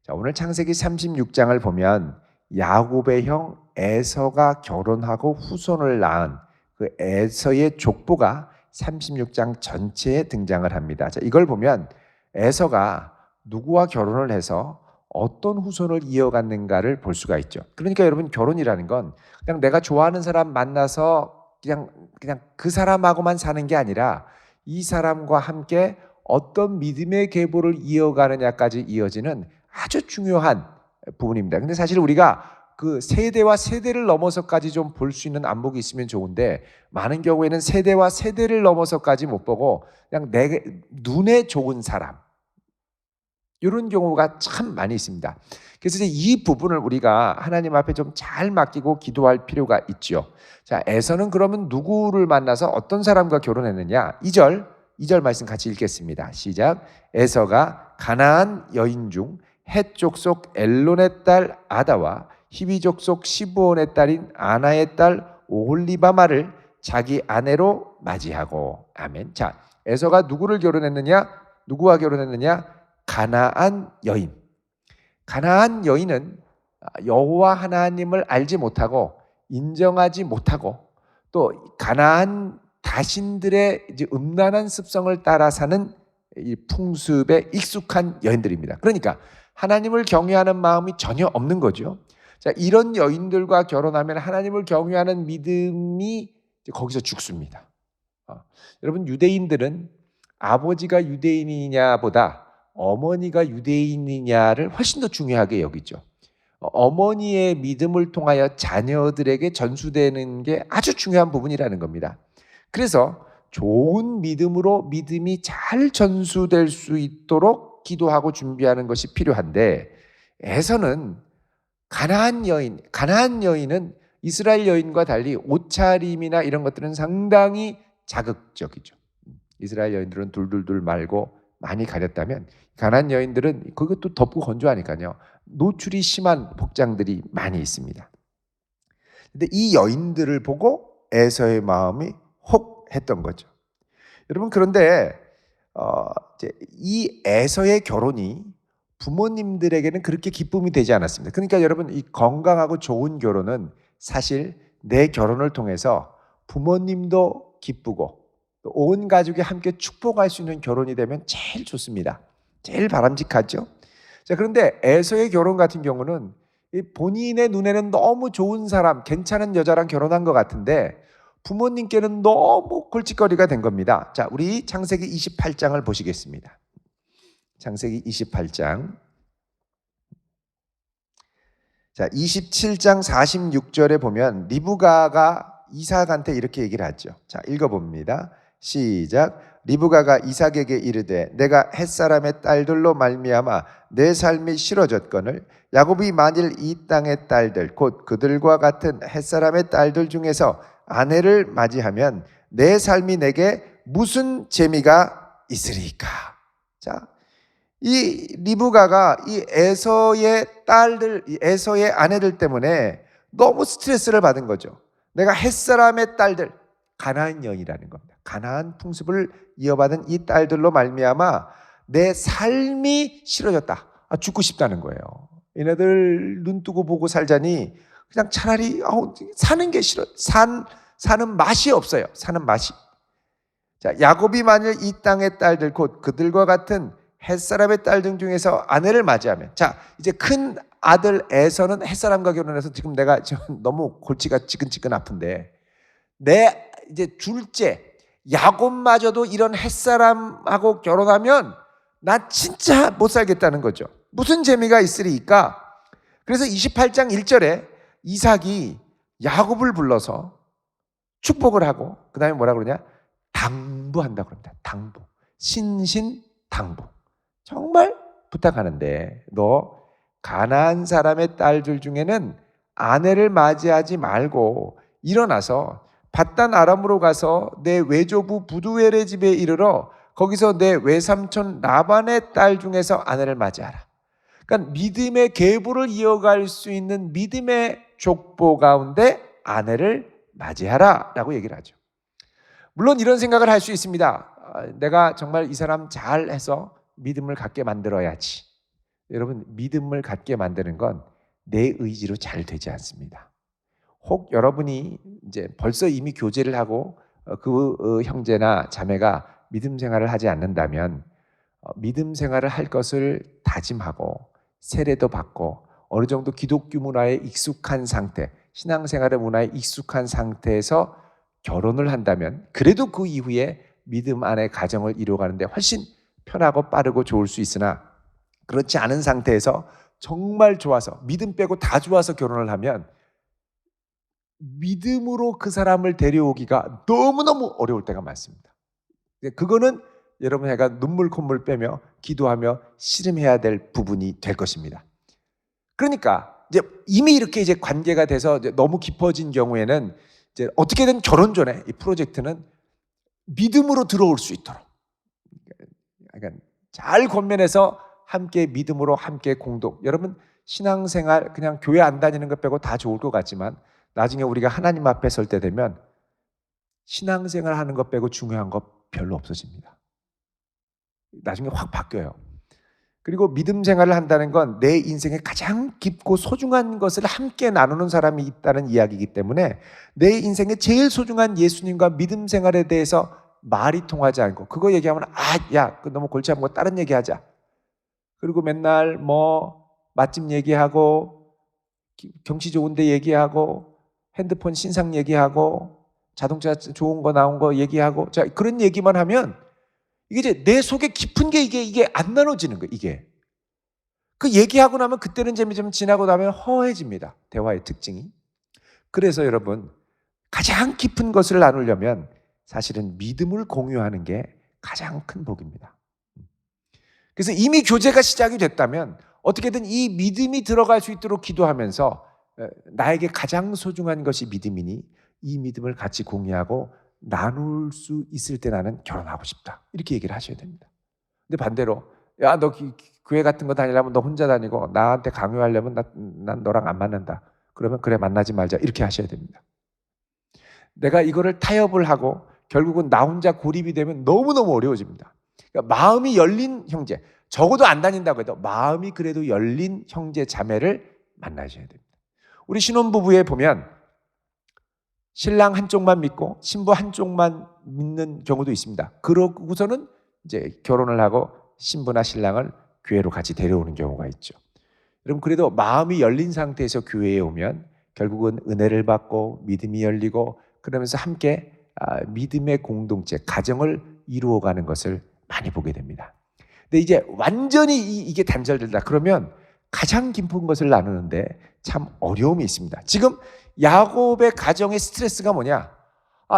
자, 오늘 창세기 36장을 보면 야곱의 형 에서가 결혼하고 후손을 낳은 그 에서의 족보가 36장 전체에 등장을 합니다. 자, 이걸 보면 에서가 누구와 결혼을 해서 어떤 후손을 이어갔는가를 볼 수가 있죠. 그러니까 여러분, 결혼이라는 건 그냥 내가 좋아하는 사람 만나서 그냥 그 사람하고만 사는 게 아니라 이 사람과 함께 어떤 믿음의 계보를 이어가느냐까지 이어지는 아주 중요한 부분입니다. 근데 사실 우리가 그 세대와 세대를 넘어서까지 좀 볼 수 있는 안목이 있으면 좋은데, 많은 경우에는 세대와 세대를 넘어서까지 못 보고 그냥 내 눈에 좋은 사람, 이런 경우가 참 많이 있습니다. 그래서 이제 이 부분을 우리가 하나님 앞에 좀 잘 맡기고 기도할 필요가 있죠. 자, 에서는 그러면 누구를 만나서 어떤 사람과 결혼했느냐? 2절 말씀 같이 읽겠습니다. 시작. 에서가 가나안 여인 중 헷 족속 엘론의 딸 아다와 히비 족속 시브온의 딸인 아나의 딸 오홀리바마를 자기 아내로 맞이하고. 아멘. 자, 에서가 누구를 결혼했느냐? 누구와 결혼했느냐? 가나안 여인. 가나안 여인은 여호와 하나님을 알지 못하고 인정하지 못하고 또 가나안 다신들의 이제 음란한 습성을 따라 사는 이 풍습에 익숙한 여인들입니다. 그러니까 하나님을 경외하는 마음이 전혀 없는 거죠. 자, 이런 여인들과 결혼하면 하나님을 경외하는 믿음이 거기서 죽습니다. 여러분, 유대인들은 아버지가 유대인이냐보다 어머니가 유대인이냐를 훨씬 더 중요하게 여기죠. 어머니의 믿음을 통하여 자녀들에게 전수되는 게 아주 중요한 부분이라는 겁니다. 그래서 좋은 믿음으로 믿음이 잘 전수될 수 있도록 기도하고 준비하는 것이 필요한데, 에서는 가나안 여인은 이스라엘 여인과 달리 옷차림이나 이런 것들은 상당히 자극적이죠. 이스라엘 여인들은 둘둘둘 말고 많이 가렸다면 가나안 여인들은 그것도 덥고 건조하니까요, 노출이 심한 복장들이 많이 있습니다. 근데 이 여인들을 보고 에서의 마음이 혹 했던 거죠. 여러분, 그런데 이 에서의 결혼이 부모님들에게는 그렇게 기쁨이 되지 않았습니다. 그러니까 여러분, 이 건강하고 좋은 결혼은 사실 내 결혼을 통해서 부모님도 기쁘고 온 가족이 함께 축복할 수 있는 결혼이 되면 제일 좋습니다. 제일 바람직하죠. 자, 그런데 에서의 결혼 같은 경우는 본인의 눈에는 너무 좋은 사람, 괜찮은 여자랑 결혼한 것 같은데 부모님께는 너무 골칫거리가 된 겁니다. 자, 우리 창세기 28장을 보시겠습니다. 창세기 28장. 자, 27장 46절에 보면 리브가가 이삭한테 이렇게 얘기를 하죠. 자, 읽어봅니다. 시작. 리브가가 이삭에게 이르되 내가 햇사람의 딸들로 말미암아 내 삶이 싫어졌거늘 야곱이 만일 이 땅의 딸들 곧 그들과 같은 햇사람의 딸들 중에서 아내를 맞이하면 내 삶이 내게 무슨 재미가 있으리까? 자, 이 리브가가 이 에서의 딸들, 에서의 아내들 때문에 너무 스트레스를 받은 거죠. 내가 햇사람의 딸들, 가나안 여인이라는 겁니다. 가나안 풍습을 이어받은 이 딸들로 말미암아 내 삶이 싫어졌다. 죽고 싶다는 거예요. 얘네들 눈 뜨고 보고 살자니 그냥 차라리 사는 게 싫어. 사는 맛이 없어요. 사는 맛이. 자, 야곱이 만일 이 땅의 딸들 곧 그들과 같은 햇사람의 딸 등 중에서 아내를 맞이하면, 자, 이제 큰 아들 에서는 햇사람과 결혼해서 지금 내가 지금 너무 골치가 지근지근 아픈데 내 이제 둘째 야곱마저도 이런 햇사람하고 결혼하면 나 진짜 못 살겠다는 거죠. 무슨 재미가 있으리까? 그래서 28장 1절에 이삭이 야곱을 불러서 축복을 하고 그 다음에 뭐라 그러냐? 당부한다 그럽니다. 당부. 신신당부. 정말 부탁하는데 너 가나안 사람의 딸들 중에는 아내를 맞이하지 말고 일어나서 밧단 아람으로 가서 내 외조부 부두엘의 집에 이르러 거기서 내 외삼촌 라반의 딸 중에서 아내를 맞이하라. 그러니까 믿음의 계보를 이어갈 수 있는 믿음의 족보 가운데 아내를 맞이하라 라고 얘기를 하죠. 물론 이런 생각을 할 수 있습니다. 내가 정말 이 사람 잘해서 믿음을 갖게 만들어야지. 여러분, 믿음을 갖게 만드는 건 내 의지로 잘 되지 않습니다. 혹 여러분이 이제 벌써 이미 교제를 하고 그 형제나 자매가 믿음 생활을 하지 않는다면 믿음 생활을 할 것을 다짐하고 세례도 받고 어느 정도 기독교 문화에 익숙한 상태, 신앙생활의 문화에 익숙한 상태에서 결혼을 한다면 그래도 그 이후에 믿음 안에 가정을 이루어가는데 훨씬 편하고 빠르고 좋을 수 있으나, 그렇지 않은 상태에서 정말 좋아서 믿음 빼고 다 좋아서 결혼을 하면 믿음으로 그 사람을 데려오기가 너무너무 어려울 때가 많습니다. 그거는 여러분 제가 눈물 콧물 빼며 기도하며 씨름해야 될 부분이 될 것입니다. 그러니까 이제 이미 이렇게 이제 관계가 돼서 이제 너무 깊어진 경우에는 이제 어떻게든 결혼 전에 이 프로젝트는 믿음으로 들어올 수 있도록, 그러니까 잘 권면해서 함께 믿음으로 함께 공동. 여러분 신앙생활 그냥 교회 안 다니는 것 빼고 다 좋을 것 같지만 나중에 우리가 하나님 앞에 설 때 되면 신앙생활 하는 것 빼고 중요한 것 별로 없어집니다. 나중에 확 바뀌어요. 그리고 믿음 생활을 한다는 건 내 인생에 가장 깊고 소중한 것을 함께 나누는 사람이 있다는 이야기이기 때문에 내 인생에 제일 소중한 예수님과 믿음 생활에 대해서 말이 통하지 않고 그거 얘기하면 야, 그거 너무 골치 아프고 다른 얘기하자. 그리고 맨날 뭐 맛집 얘기하고 경치 좋은 데 얘기하고 핸드폰 신상 얘기하고 자동차 좋은 거 나온 거 얘기하고 자 그런 얘기만 하면 이게 이제 내 속에 깊은 게 이게 안 나눠지는 거예요. 이게 그 얘기하고 나면 그때는 재미 좀 지나고 나면 허해집니다. 대화의 특징이. 그래서 여러분 가장 깊은 것을 나누려면 사실은 믿음을 공유하는 게 가장 큰 복입니다. 그래서 이미 교제가 시작이 됐다면 어떻게든 이 믿음이 들어갈 수 있도록 기도하면서 나에게 가장 소중한 것이 믿음이니 이 믿음을 같이 공유하고 나눌 수 있을 때 나는 결혼하고 싶다. 이렇게 얘기를 하셔야 됩니다. 근데 반대로 야, 너 교회 같은 거 다니려면 너 혼자 다니고 나한테 강요하려면 난 너랑 안 맞는다. 그러면 그래 만나지 말자. 이렇게 하셔야 됩니다. 내가 이거를 타협을 하고 결국은 나 혼자 고립이 되면 너무너무 어려워집니다. 그러니까 마음이 열린 형제, 적어도 안 다닌다고 해도 마음이 그래도 열린 형제 자매를 만나셔야 됩니다. 우리 신혼부부에 보면 신랑 한쪽만 믿고 신부 한쪽만 믿는 경우도 있습니다. 그러고서는 이제 결혼을 하고 신부나 신랑을 교회로 같이 데려오는 경우가 있죠. 여러분 그래도 마음이 열린 상태에서 교회에 오면 결국은 은혜를 받고 믿음이 열리고 그러면서 함께 믿음의 공동체, 가정을 이루어가는 것을 많이 보게 됩니다. 근데 이제 완전히 이게 단절된다 그러면 가장 깊은 것을 나누는데 참 어려움이 있습니다. 지금 야곱의 가정의 스트레스가 뭐냐?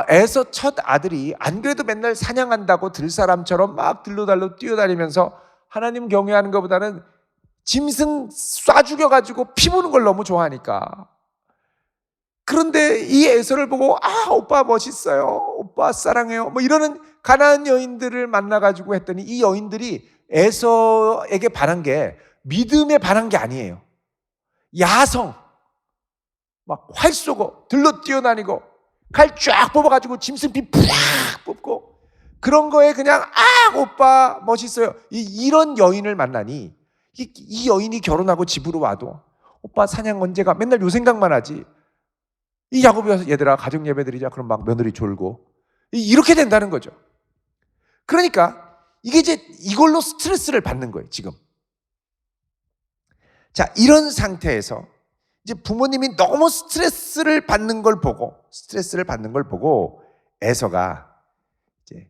에서 첫 아들이 안 그래도 맨날 사냥한다고 들사람처럼 막 들로달로 뛰어다니면서 하나님 경외하는 것보다는 짐승 쏴 죽여가지고 피 보는 걸 너무 좋아하니까. 그런데 이 에서를 보고 오빠 멋있어요, 오빠 사랑해요 뭐 이러는 가나안 여인들을 만나가지고 했더니 이 여인들이 에서에게 반한 게 믿음에 반한 게 아니에요. 야성, 막 활 쏘고 들로 뛰어다니고 칼 쫙 뽑아가지고 짐승 피 푸악 뽑고 그런 거에 그냥 오빠 멋있어요 이런 여인을 만나니 이 여인이 결혼하고 집으로 와도 오빠 사냥 언제 가? 맨날 요 생각만 하지. 이 야곱이 와서 얘들아 가정 예배 드리자 그럼 막 며느리 졸고 이렇게 된다는 거죠. 그러니까 이게 이제 이걸로 스트레스를 받는 거예요 지금. 자, 이런 상태에서 이제 부모님이 너무 스트레스를 받는 걸 보고 에서가 이제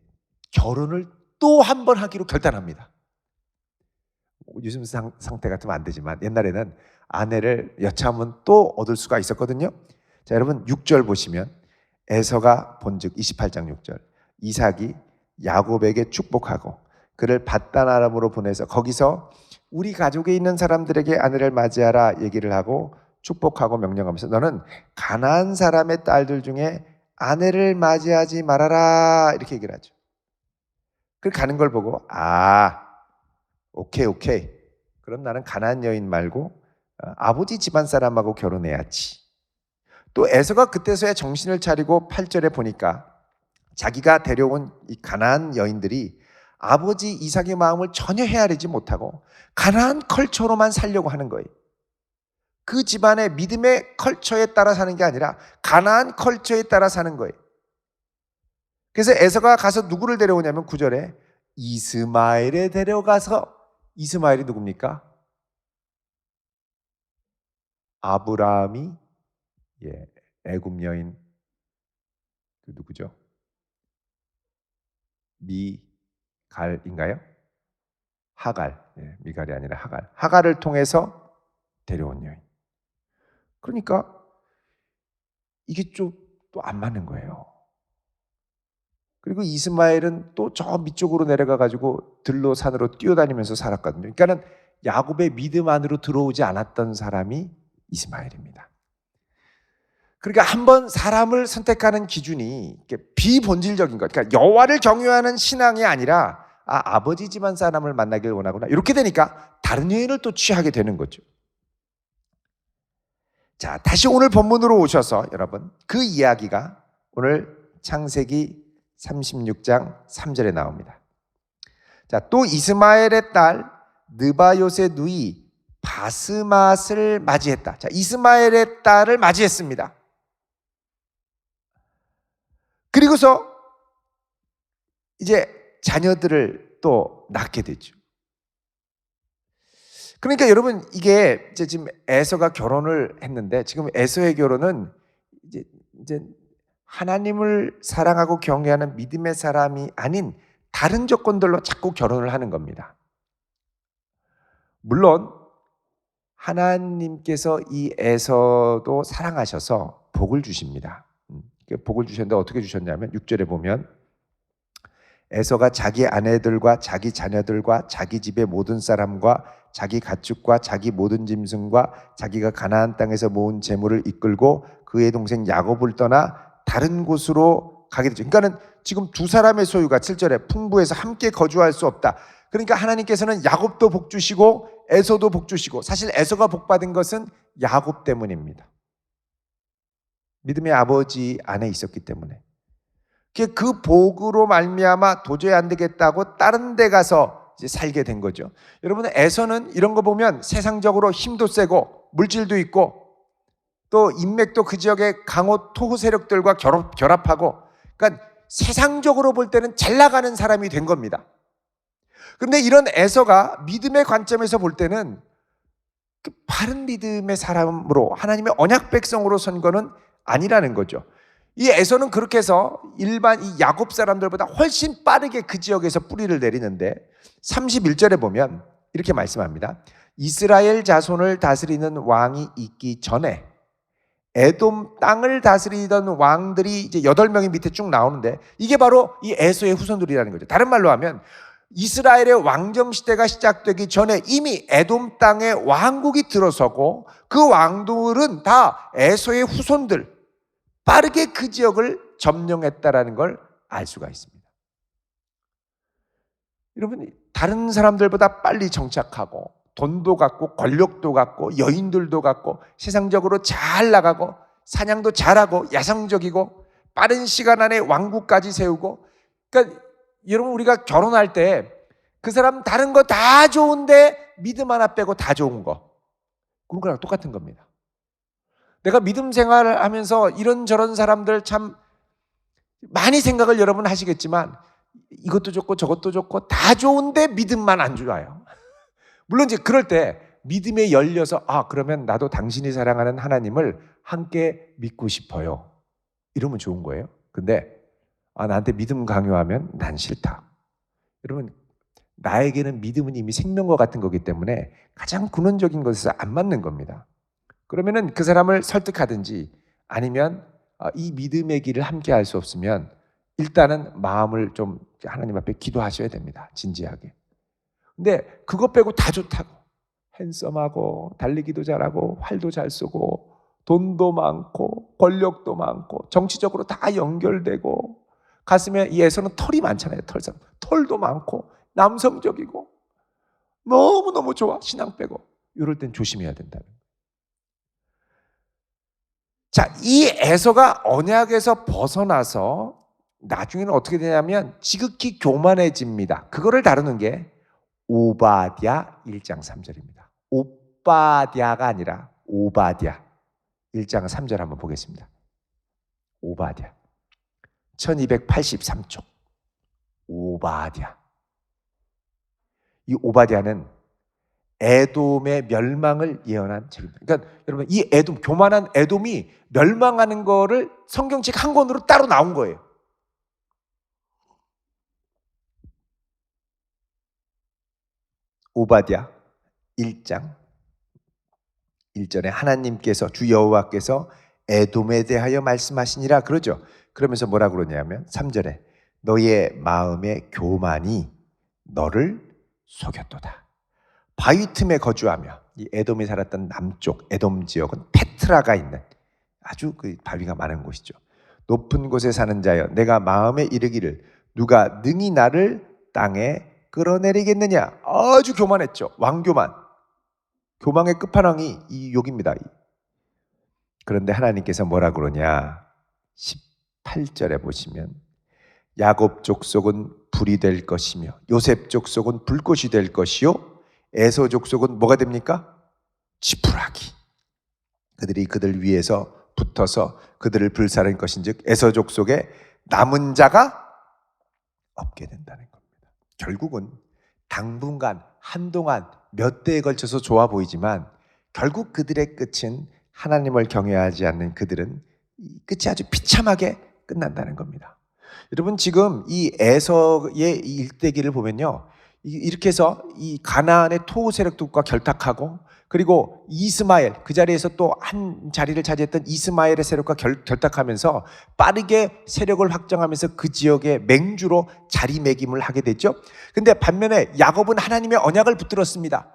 결혼을 또 한 번 하기로 결단합니다. 요즘 상태 같으면 안 되지만 옛날에는 아내를 여차하면 또 얻을 수가 있었거든요. 자, 여러분 6절 보시면 에서가 본즉 28장 6절 이삭이 야곱에게 축복하고 그를 밧단 아람으로 보내서 거기서 우리 가족에 있는 사람들에게 아내를 맞이하라 얘기를 하고 축복하고 명령하면서 너는 가나안 사람의 딸들 중에 아내를 맞이하지 말아라 이렇게 얘기를 하죠. 그 가는 걸 보고 오케이 그럼 나는 가나안 여인 말고 아버지 집안 사람하고 결혼해야지. 또 에서가 그때서야 정신을 차리고 8절에 보니까 자기가 데려온 이 가나안 여인들이 아버지 이삭의 마음을 전혀 헤아리지 못하고 가나안 컬처로만 살려고 하는 거예요. 그 집안의 믿음의 컬처에 따라 사는 게 아니라 가나안 컬처에 따라 사는 거예요. 그래서 에서가 가서 누구를 데려오냐면 9절에 이스마엘에 데려가서, 이스마엘이 누굽니까? 아브라함이 애굽 여인 그 누구죠? 미갈인가요? 하갈. 미갈이 아니라 하갈. 하갈을 통해서 데려온 여인. 그러니까 이게 좀 또 안 맞는 거예요. 그리고 이스마엘은 또 저 밑쪽으로 내려가 가지고 들로 산으로 뛰어다니면서 살았거든요. 그러니까는 야곱의 믿음 안으로 들어오지 않았던 사람이 이스마엘입니다. 그러니까 한번 사람을 선택하는 기준이 비본질적인 것, 그러니까 여호와를 경외하는 신앙이 아니라 아버지 집안 사람을 만나길 원하구나, 이렇게 되니까 다른 여인을 또 취하게 되는 거죠. 자, 다시 오늘 본문으로 오셔서 여러분, 그 이야기가 오늘 창세기 36장 3절에 나옵니다. 자, 또 이스마엘의 딸 느바요의 누이 바스맛을 맞이했다. 자, 이스마엘의 딸을 맞이했습니다. 그리고서 이제 자녀들을 또 낳게 되죠. 그러니까 여러분, 이게 이제 지금 에서가 결혼을 했는데, 지금 에서의 결혼은 이제 하나님을 사랑하고 경외하는 믿음의 사람이 아닌 다른 조건들로 자꾸 결혼을 하는 겁니다. 물론 하나님께서 이 에서도 사랑하셔서 복을 주십니다. 복을 주셨는데 어떻게 주셨냐면 6절에 보면 에서가 자기 아내들과 자기 자녀들과 자기 집의 모든 사람과 자기 가축과 자기 모든 짐승과 자기가 가나안 땅에서 모은 재물을 이끌고 그의 동생 야곱을 떠나 다른 곳으로 가게 되죠. 그러니까는 지금 두 사람의 소유가 7절에 풍부해서 함께 거주할 수 없다. 그러니까 하나님께서는 야곱도 복 주시고 에서도 복 주시고, 사실 에서가 복 받은 것은 야곱 때문입니다. 믿음의 아버지 안에 있었기 때문에. 그 복으로 말미암아 도저히 안 되겠다고 다른 데 가서 이제 살게 된 거죠. 여러분, 에서는 이런 거 보면 세상적으로 힘도 세고 물질도 있고 또 인맥도 그 지역의 강호 토호 세력들과 결합하고, 그러니까 세상적으로 볼 때는 잘 나가는 사람이 된 겁니다. 그런데 이런 에서가 믿음의 관점에서 볼 때는 바른 믿음의 사람으로 하나님의 언약 백성으로 선 거는 아니라는 거죠. 이 에서는 그렇게 해서 일반 이 야곱 사람들보다 훨씬 빠르게 그 지역에서 뿌리를 내리는데 31절에 보면 이렇게 말씀합니다. 이스라엘 자손을 다스리는 왕이 있기 전에 에돔 땅을 다스리던 왕들이 이제 8명이 밑에 쭉 나오는데, 이게 바로 이 에서의 후손들이라는 거죠. 다른 말로 하면 이스라엘의 왕정 시대가 시작되기 전에 이미 에돔 땅에 왕국이 들어서고 그 왕들은 다 에서의 후손들, 빠르게 그 지역을 점령했다라는 걸 알 수가 있습니다. 여러분, 다른 사람들보다 빨리 정착하고 돈도 갖고 권력도 갖고 여인들도 갖고 세상적으로 잘 나가고 사냥도 잘하고 야성적이고 빠른 시간 안에 왕국까지 세우고, 그러니까 여러분, 우리가 결혼할 때 그 사람 다른 거 다 좋은데 믿음 하나 빼고 다 좋은 거, 그런 거랑 똑같은 겁니다. 내가 믿음 생활을 하면서 이런저런 사람들 참 많이 생각을 여러분 하시겠지만 이것도 좋고 저것도 좋고 다 좋은데 믿음만 안 좋아요. 물론 이제 그럴 때 믿음에 열려서 그러면 나도 당신이 사랑하는 하나님을 함께 믿고 싶어요, 이러면 좋은 거예요. 근데 나한테 믿음 강요하면 난 싫다. 여러분, 나에게는 믿음은 이미 생명과 같은 거기 때문에 가장 근원적인 것에서 안 맞는 겁니다. 그러면은 그 사람을 설득하든지 아니면 이 믿음의 길을 함께 할 수 없으면 일단은 마음을 좀 하나님 앞에 기도하셔야 됩니다. 진지하게. 근데 그거 빼고 다 좋다고, 핸섬하고 달리기도 잘하고 활도 잘 쏘고 돈도 많고 권력도 많고 정치적으로 다 연결되고 가슴에, 이 에서는 털이 많잖아요. 털도 많고 남성적이고 너무너무 좋아, 신앙 빼고. 이럴 땐 조심해야 된다는 거예요. 자, 이 에서가 언약에서 벗어나서 나중에는 어떻게 되냐면 지극히 교만해집니다. 그거를 다루는 게 오바댜 1장 3절입니다. 오바댜가 아니라 오바댜 1장 3절 한번 보겠습니다. 오바댜 1283쪽 오바댜. 이 오바댜는 에돔의 멸망을 예언한 책입니다. 그러니까 여러분 이 에돔, 교만한 에돔이 멸망하는 거를 성경책 한 권으로 따로 나온 거예요. 오바댜 1장 1절에 하나님께서 주 여호와께서 에돔에 대하여 말씀하시니라 그러죠. 그러면서 뭐라 그러냐면 3절에 너의 마음의 교만이 너를 속였도다. 바위 틈에 거주하며 이 에돔이 살았던 남쪽 에돔 지역은 페트라가 있는 아주 그 바위가 많은 곳이죠. 높은 곳에 사는 자여 내가 마음에 이르기를 누가 능히 나를 땅에 끌어내리겠느냐. 아주 교만했죠. 왕교만. 교만의 끝판왕이 이 욕입니다. 그런데 하나님께서 뭐라 그러냐 18절에 보시면 야곱 족속은 불이 될 것이며 요셉 족속은 불꽃이 될 것이요 에서 족속은 뭐가 됩니까? 지푸라기. 그들이 그들 위에서 붙어서 그들을 불사를 것인즉 에서 족속에 남은 자가 없게 된다는 겁니다. 결국은 당분간 한동안 몇 대에 걸쳐서 좋아 보이지만 결국 그들의 끝은 하나님을 경외하지 않는 그들은 끝이 아주 비참하게 끝난다는 겁니다. 여러분 지금 이 에서의 일대기를 보면요, 이렇게 해서 이 가나안의 토호 세력들과 결탁하고 그리고 이스마엘 그 자리에서 또 한 자리를 차지했던 이스마엘의 세력과 결탁하면서 빠르게 세력을 확장하면서 그 지역의 맹주로 자리매김을 하게 됐죠. 근데 반면에 야곱은 하나님의 언약을 붙들었습니다.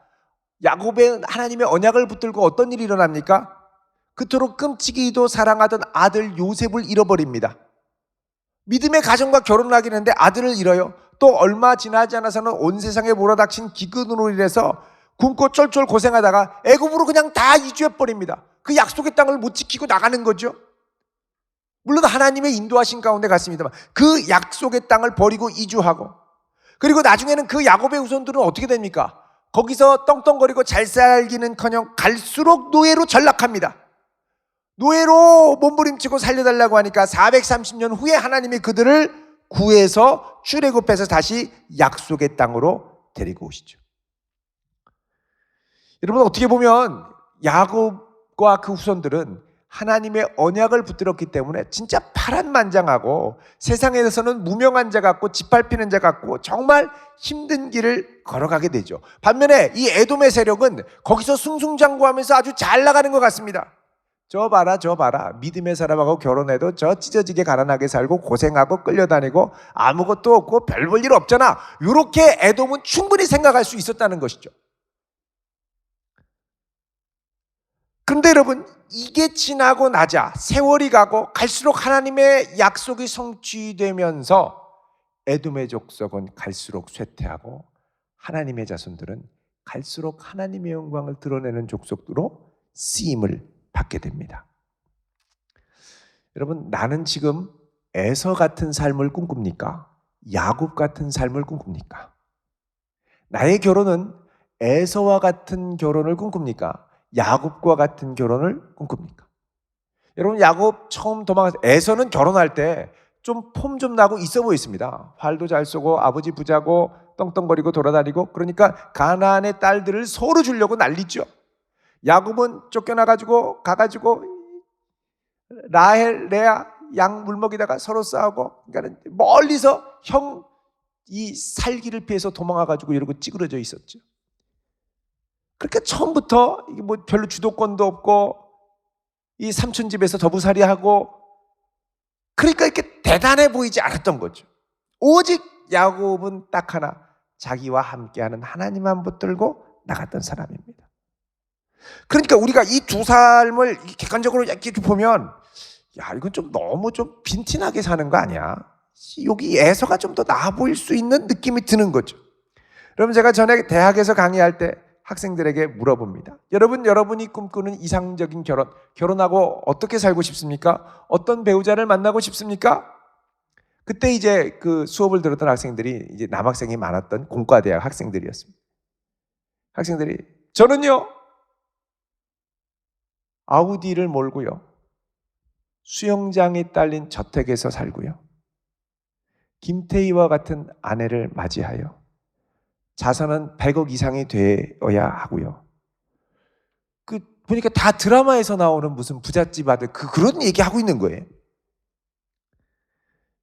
야곱은 하나님의 언약을 붙들고 어떤 일이 일어납니까? 그토록 끔찍이도 사랑하던 아들 요셉을 잃어버립니다. 믿음의 가정과 결혼을 하긴 했는데 아들을 잃어요. 또 얼마 지나지 않아서는 온 세상에 몰아닥친 기근으로 인해서 굶고 쫄쫄 고생하다가 애굽으로 그냥 다 이주해버립니다. 그 약속의 땅을 못 지키고 나가는 거죠. 물론 하나님의 인도하신 가운데 갔습니다만 그 약속의 땅을 버리고 이주하고 그리고 나중에는 그 야곱의 후손들은 어떻게 됩니까? 거기서 떵떵거리고 잘 살기는커녕 갈수록 노예로 전락합니다. 노예로 몸부림치고 살려달라고 하니까 430년 후에 하나님이 그들을 구해서 출애굽해서 다시 약속의 땅으로 데리고 오시죠. 여러분 어떻게 보면 야곱과 그 후손들은 하나님의 언약을 붙들었기 때문에 진짜 파란만장하고 세상에서는 무명한 자 같고 짓밟히는 자 같고 정말 힘든 길을 걸어가게 되죠. 반면에 이 에돔의 세력은 거기서 승승장구하면서 아주 잘 나가는 것 같습니다. 저 봐라 저 봐라 믿음의 사람하고 결혼해도 저 찢어지게 가난하게 살고 고생하고 끌려다니고 아무것도 없고 별 볼 일 없잖아. 이렇게 에돔은 충분히 생각할 수 있었다는 것이죠. 그런데 여러분 이게 지나고 나자 세월이 가고 갈수록 하나님의 약속이 성취되면서 에돔의 족속은 갈수록 쇠퇴하고 하나님의 자손들은 갈수록 하나님의 영광을 드러내는 족속으로 쓰임을 받게 됩니다. 여러분 나는 지금 에서 같은 삶을 꿈꿉니까? 야곱 같은 삶을 꿈꿉니까? 나의 결혼은 에서와 같은 결혼을 꿈꿉니까? 야곱과 같은 결혼을 꿈꿉니까? 여러분 야곱 처음 도망가서 에서는 결혼할 때 좀 폼 좀 나고 있어 보였습니다. 활도 잘 쏘고 아버지 부자고 떵떵거리고 돌아다니고 그러니까 가나안의 딸들을 서로 주려고 난리죠. 야곱은 쫓겨나가지고 가가지고 라헬, 레아 양 물먹이다가 서로 싸우고 그러니까 멀리서 형 이 살기를 피해서 도망가가지고 이러고 찌그러져 있었죠. 그러니까 처음부터 이게 뭐 별로 주도권도 없고 이 삼촌 집에서 더부살이하고 그러니까 이렇게 대단해 보이지 않았던 거죠. 오직 야곱은 딱 하나 자기와 함께하는 하나님만 붙들고 나갔던 사람입니다. 그러니까 우리가 이 두 삶을 객관적으로 이렇게 보면 야 이건 좀 너무 좀 빈티나게 사는 거 아니야? 여기 에서가 좀 더 나아 보일 수 있는 느낌이 드는 거죠. 여러분 제가 전에 대학에서 강의할 때 학생들에게 물어봅니다. 여러분이 꿈꾸는 이상적인 결혼하고 어떻게 살고 싶습니까? 어떤 배우자를 만나고 싶습니까? 그때 이제 그 수업을 들었던 학생들이 이제 남학생이 많았던 공과대학 학생들이었습니다. 학생들이 저는요 아우디를 몰고요 수영장이 딸린 저택에서 살고요 김태희와 같은 아내를 맞이하여 자산은 100억 이상이 되어야 하고요. 그 보니까 다 드라마에서 나오는 무슨 부잣집 아들 그런 얘기하고 있는 거예요.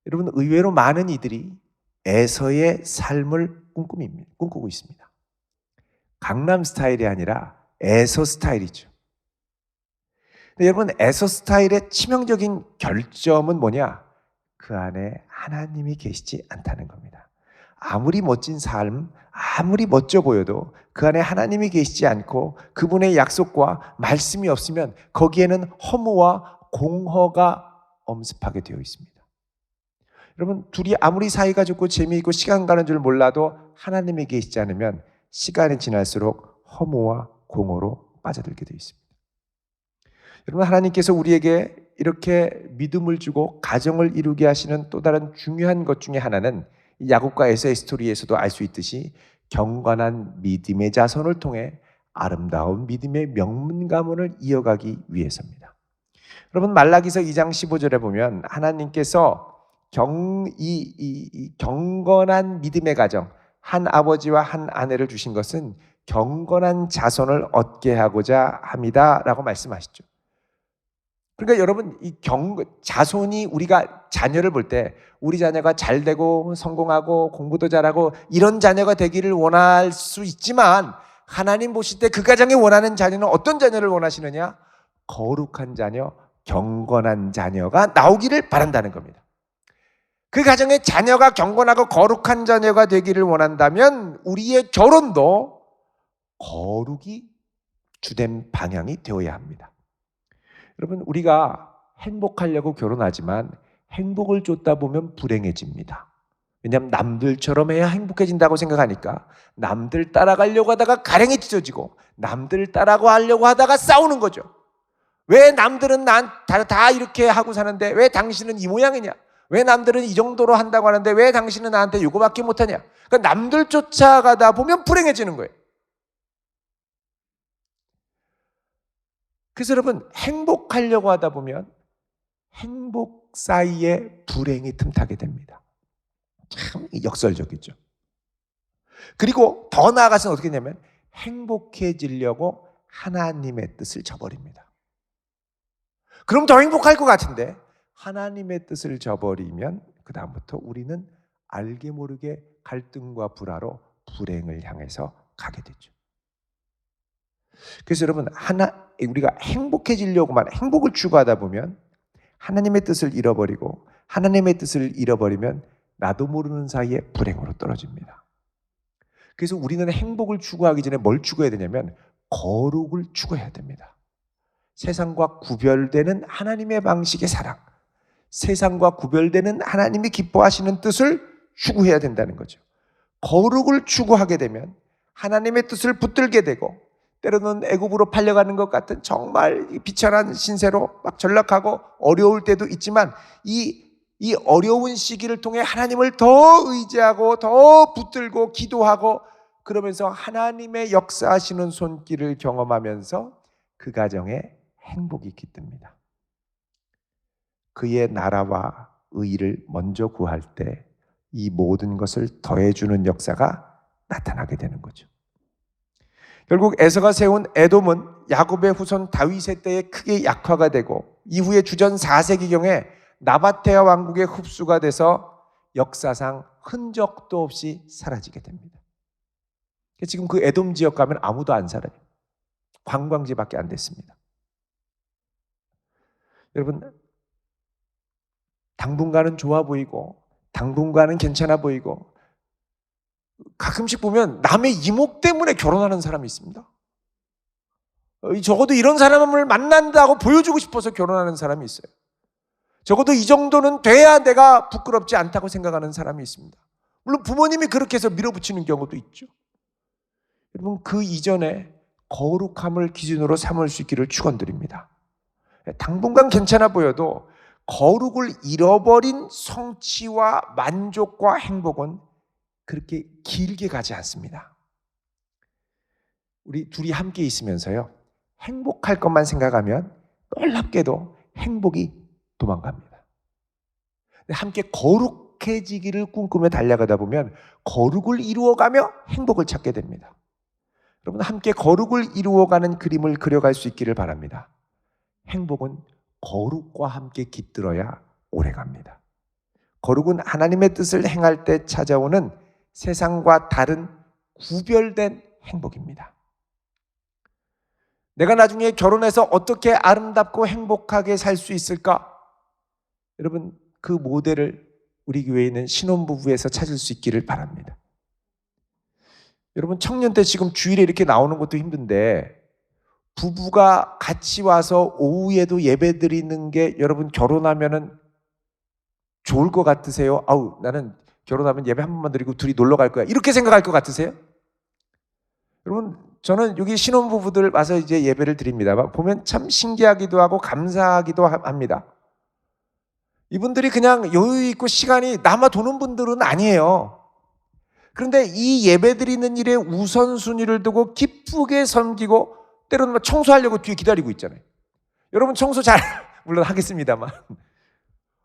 여러분 의외로 많은 이들이 에서의 삶을 꿈꾸고 있습니다. 강남 스타일이 아니라 에서 스타일이죠. 근데 여러분 에서 스타일의 치명적인 결점은 뭐냐? 그 안에 하나님이 계시지 않다는 겁니다. 아무리 멋진 삶, 아무리 멋져 보여도 그 안에 하나님이 계시지 않고 그분의 약속과 말씀이 없으면 거기에는 허무와 공허가 엄습하게 되어 있습니다. 여러분 둘이 아무리 사이가 좋고 재미있고 시간 가는 줄 몰라도 하나님이 계시지 않으면 시간이 지날수록 허무와 공허로 빠져들게 되어 있습니다. 여러분 하나님께서 우리에게 이렇게 믿음을 주고 가정을 이루게 하시는 또 다른 중요한 것 중에 하나는 야곱과 에서의 스토리에서도 알 수 있듯이 경건한 믿음의 자손을 통해 아름다운 믿음의 명문 가문을 이어가기 위해서입니다. 여러분 말라기서 2장 15절에 보면 하나님께서 경건한 믿음의 가정, 한 아버지와 한 아내를 주신 것은 경건한 자손을 얻게 하고자 합니다라고 말씀하시죠. 그러니까 여러분 자손이 우리가 자녀를 볼 때 우리 자녀가 잘 되고 성공하고 공부도 잘하고 이런 자녀가 되기를 원할 수 있지만 하나님 보실 때 그 가정에 원하는 자녀는 어떤 자녀를 원하시느냐? 거룩한 자녀, 경건한 자녀가 나오기를 바란다는 겁니다. 그 가정에 자녀가 경건하고 거룩한 자녀가 되기를 원한다면 우리의 결혼도 거룩이 주된 방향이 되어야 합니다. 여러분 우리가 행복하려고 결혼하지만 행복을 쫓다 보면 불행해집니다. 왜냐하면 남들처럼 해야 행복해진다고 생각하니까 남들 따라가려고 하다가 가랭이 찢어지고 남들 따라가려고 하다가 싸우는 거죠. 왜 남들은 다 이렇게 하고 사는데 왜 당신은 이 모양이냐? 왜 남들은 이 정도로 한다고 하는데 왜 당신은 나한테 이거밖에 못하냐? 그러니까 남들 쫓아가다 보면 불행해지는 거예요. 그래서 여러분 행복하려고 하다 보면 행복 사이에 불행이 틈타게 됩니다. 참 역설적이죠. 그리고 더 나아가서는 어떻게 되냐면 행복해지려고 하나님의 뜻을 저버립니다. 그럼 더 행복할 것 같은데 하나님의 뜻을 저버리면 그 다음부터 우리는 알게 모르게 갈등과 불화로 불행을 향해서 가게 되죠. 그래서 여러분 우리가 행복해지려고만 행복을 추구하다 보면 하나님의 뜻을 잃어버리고 하나님의 뜻을 잃어버리면 나도 모르는 사이에 불행으로 떨어집니다. 그래서 우리는 행복을 추구하기 전에 뭘 추구해야 되냐면 거룩을 추구해야 됩니다. 세상과 구별되는 하나님의 방식의 사랑, 세상과 구별되는 하나님이 기뻐하시는 뜻을 추구해야 된다는 거죠. 거룩을 추구하게 되면 하나님의 뜻을 붙들게 되고 때로는 애굽으로 팔려가는 것 같은 정말 비천한 신세로 막 전락하고 어려울 때도 있지만 이 어려운 시기를 통해 하나님을 더 의지하고 더 붙들고 기도하고 그러면서 하나님의 역사하시는 손길을 경험하면서 그 가정에 행복이 깃듭니다. 그의 나라와 의를 먼저 구할 때 이 모든 것을 더해주는 역사가 나타나게 되는 거죠. 결국 에서가 세운 에돔은 야곱의 후손 다윗의 때에 크게 약화가 되고 이후에 주전 4세기경에 나바테아 왕국의 흡수가 돼서 역사상 흔적도 없이 사라지게 됩니다. 지금 그 에돔 지역 가면 아무도 안 살아요. 관광지밖에 안 됐습니다. 여러분 당분간은 좋아 보이고 당분간은 괜찮아 보이고 가끔씩 보면 남의 이목 때문에 결혼하는 사람이 있습니다. 적어도 이런 사람을 만난다고 보여주고 싶어서 결혼하는 사람이 있어요. 적어도 이 정도는 돼야 내가 부끄럽지 않다고 생각하는 사람이 있습니다. 물론 부모님이 그렇게 해서 밀어붙이는 경우도 있죠. 여러분 그 이전에 거룩함을 기준으로 삼을 수 있기를 축원드립니다. 당분간 괜찮아 보여도 거룩을 잃어버린 성취와 만족과 행복은 그렇게 길게 가지 않습니다. 우리 둘이 함께 있으면서요, 행복할 것만 생각하면 놀랍게도 행복이 도망갑니다. 함께 거룩해지기를 꿈꾸며 달려가다 보면 거룩을 이루어가며 행복을 찾게 됩니다. 여러분, 함께 거룩을 이루어가는 그림을 그려갈 수 있기를 바랍니다. 행복은 거룩과 함께 깃들어야 오래갑니다. 거룩은 하나님의 뜻을 행할 때 찾아오는 세상과 다른 구별된 행복입니다. 내가 나중에 결혼해서 어떻게 아름답고 행복하게 살 수 있을까? 여러분, 그 모델을 우리 교회에 있는 신혼부부에서 찾을 수 있기를 바랍니다. 여러분, 청년 때 지금 주일에 이렇게 나오는 것도 힘든데 부부가 같이 와서 오후에도 예배 드리는 게 여러분 결혼하면은 좋을 것 같으세요? 아우, 나는 결혼하면 예배 한 번만 드리고 둘이 놀러 갈 거야, 이렇게 생각할 것 같으세요? 여러분, 저는 여기 신혼부부들 와서 이제 예배를 드립니다. 보면 참 신기하기도 하고 감사하기도 합니다. 이분들이 그냥 여유 있고 시간이 남아 도는 분들은 아니에요. 그런데 이 예배 드리는 일에 우선순위를 두고 기쁘게 섬기고 때로는 청소하려고 뒤에 기다리고 있잖아요. 여러분, 청소 잘 물론 하겠습니다만,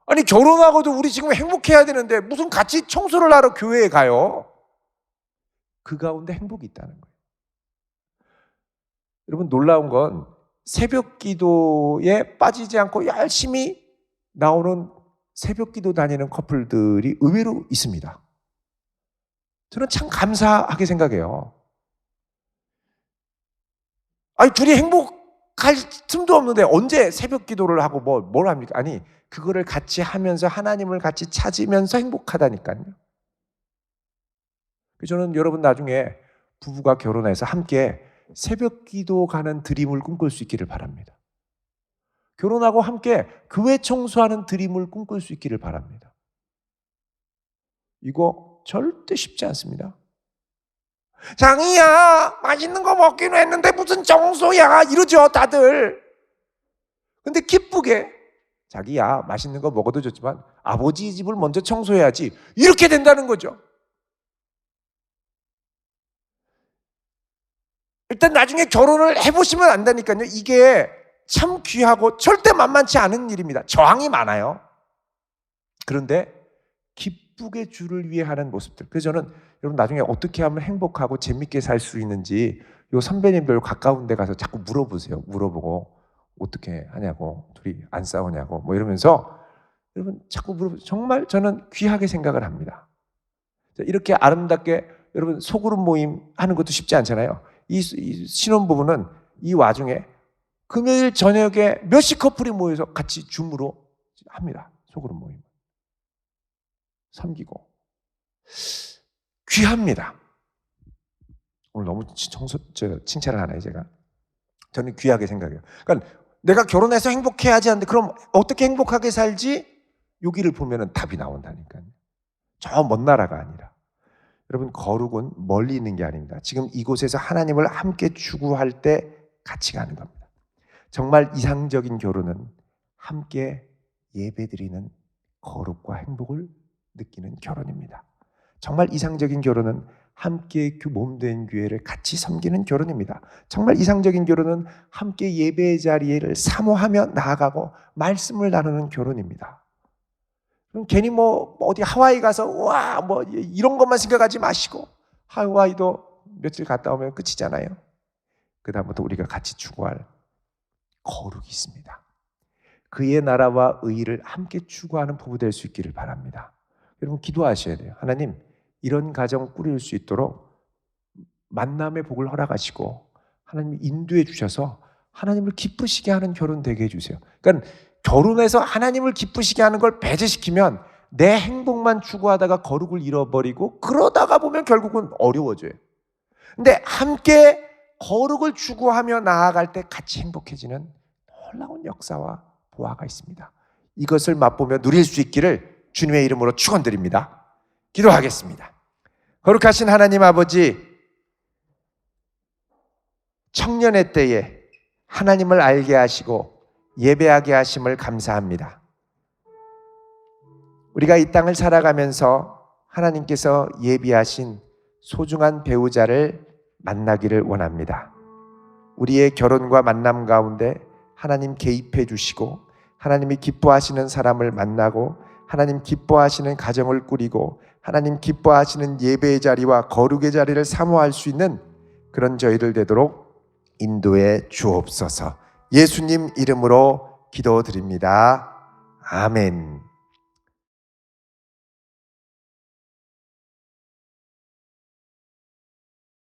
아니 결혼하고도 우리 지금 행복해야 되는데 무슨 같이 청소를 하러 교회에 가요? 그 가운데 행복이 있다는 거예요. 여러분, 놀라운 건 새벽 기도에 빠지지 않고 열심히 나오는 새벽 기도 다니는 커플들이 의외로 있습니다. 저는 참 감사하게 생각해요. 아니, 둘이 행복할 틈도 없는데 언제 새벽 기도를 하고 뭘 합니까? 아니, 그거를 같이 하면서 하나님을 같이 찾으면서 행복하다니까요. 저는 여러분, 나중에 부부가 결혼해서 함께 새벽 기도 가는 드림을 꿈꿀 수 있기를 바랍니다. 결혼하고 함께 교회 청소하는 드림을 꿈꿀 수 있기를 바랍니다. 이거 절대 쉽지 않습니다. 장이야, 맛있는 거 먹기로 했는데 무슨 청소야, 이러죠 다들. 근데 기쁘게 자기야, 맛있는 거 먹어도 좋지만 아버지 집을 먼저 청소해야지, 이렇게 된다는 거죠. 일단 나중에 결혼을 해보시면 안다니까요. 이게 참 귀하고 절대 만만치 않은 일입니다. 저항이 많아요. 그런데 기쁘게 주를 위해 하는 모습들. 그래서 저는 여러분, 나중에 어떻게 하면 행복하고 재밌게 살 수 있는지 요 선배님들 가까운 데 가서 자꾸 물어보세요. 물어보고 어떻게 하냐고, 둘이 안 싸우냐고 뭐 이러면서 여러분 자꾸 물어보세요. 정말 저는 귀하게 생각을 합니다. 이렇게 아름답게 여러분 소그룹 모임 하는 것도 쉽지 않잖아요. 이 신혼부부는 이 와중에 금요일 저녁에 몇십 커플이 모여서 같이 줌으로 합니다. 소그룹 모임. 섬기고. 귀합니다. 오늘 너무 칭찬을 하나요, 제가? 저는 귀하게 생각해요. 그러니까 내가 결혼해서 행복해야지 하는데 그럼 어떻게 행복하게 살지? 여기를 보면 답이 나온다니까요. 저 먼 나라가 아니라. 여러분, 거룩은 멀리 있는 게 아닙니다. 지금 이곳에서 하나님을 함께 추구할 때 같이 가는 겁니다. 정말 이상적인 결혼은 함께 예배드리는 거룩과 행복을 느끼는 결혼입니다. 정말 이상적인 결혼은 함께 몸된 교회를 같이 섬기는 결혼입니다. 정말 이상적인 결혼은 함께 예배의 자리를 사모하며 나아가고 말씀을 나누는 결혼입니다. 괜히 어디 하와이 가서 와 이런 것만 생각하지 마시고, 하와이도 며칠 갔다 오면 끝이잖아요. 그 다음부터 우리가 같이 추구할 거룩이 있습니다. 그의 나라와 의의를 함께 추구하는 부부 될 수 있기를 바랍니다. 여러분, 기도하셔야 돼요. 하나님, 이런 가정 꾸릴 수 있도록 만남의 복을 허락하시고 하나님 인도해 주셔서 하나님을 기쁘시게 하는 결혼 되게 해주세요. 그러니까 결혼해서 하나님을 기쁘시게 하는 걸 배제시키면 내 행복만 추구하다가 거룩을 잃어버리고 그러다가 보면 결국은 어려워져요. 근데 함께 거룩을 추구하며 나아갈 때 같이 행복해지는 놀라운 역사와 보화가 있습니다. 이것을 맛보며 누릴 수 있기를 주님의 이름으로 축원드립니다. 기도하겠습니다. 거룩하신 하나님 아버지, 청년의 때에 하나님을 알게 하시고 예배하게 하심을 감사합니다. 우리가 이 땅을 살아가면서 하나님께서 예비하신 소중한 배우자를 만나기를 원합니다. 우리의 결혼과 만남 가운데 하나님 개입해 주시고 하나님이 기뻐하시는 사람을 만나고 하나님 기뻐하시는 가정을 꾸리고 하나님 기뻐하시는 예배의 자리와 거룩의 자리를 사모할 수 있는 그런 저희들 되도록 인도해 주옵소서. 예수님 이름으로 기도드립니다. 아멘.